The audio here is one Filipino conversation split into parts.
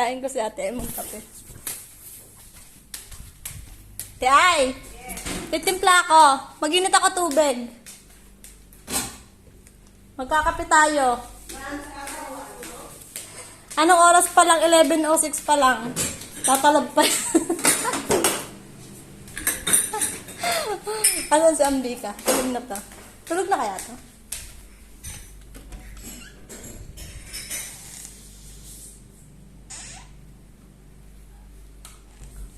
Ayain ko si ate ay magkape. Ate ay! Titimpla ako. Mag-init ako tubig. Magkakape tayo. Anong oras pa lang? 11:06 pa lang. Tatalab pa. Asan si Ambika? Tulog na to. Tulog na kaya to?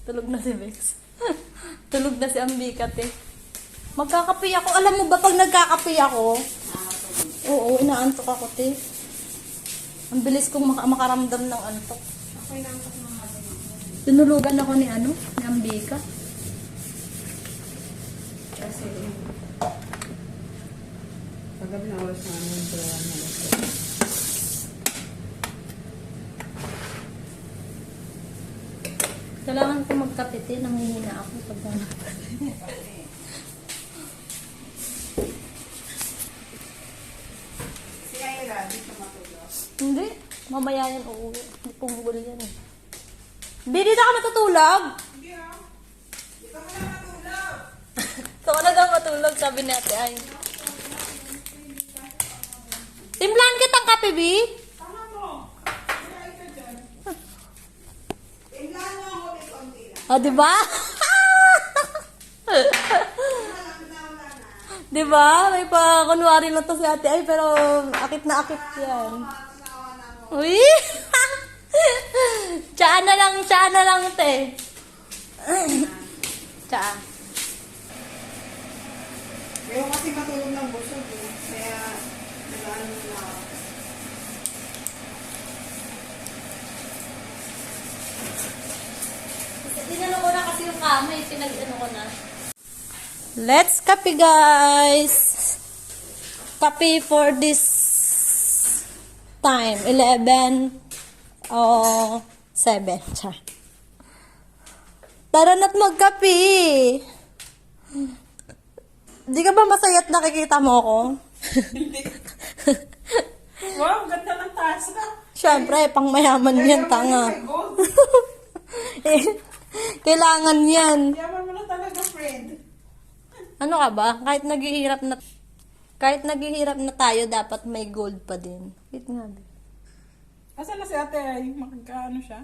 Tulog na si Bex. Tulog na si Ambika, te. Magkakape ako. Alam mo ba pag nagkakape ako? Oo, inaantok ako, te. Ang bilis kong makaramdam ng antok. Tinulugan ako ni ni Ambika. Kasi, paggabi na oras na yung program na Kailangan ko magkapite. Nangihina ako pag Si Ira, di ka matulog. Hindi. Mamaya yan uuwi. Hindi pumugol yan eh. Di na ka matutulog? Hindi ah. Di ka pala matulog. Ikaw na daw matulog, sabi ni ate ay. Timplahan kitang kape, B? Tama mo. Kaya ito dyan. Tingnan mo ako may konti lang. O, diba? Wala na. Diba? May pa kunwari lang to si ate ay, pero akit na akit yan. Uy! Tsaan na lang, te. Tsaan. Ayaw kasi matulog ng busog eh. Kaya, nagaan mo na ako. Tinalo ko na kasi yung kama, pinag-ano ko na. Let's kape, guys. Kape for this time. 11 o 7. Char. Tara na't magkape. Di ka ba masaya at nakikita mo ako? Wow, ganda ng tasa. Siyempre, pang mayaman yan, tanga. Eh, kailangan yan. Yaman mo na talaga, friend. Ano ka ba? Kahit naghihirap na tayo, dapat may gold pa din. Wait nga. Asan na si ate ay? Makagkaano siya?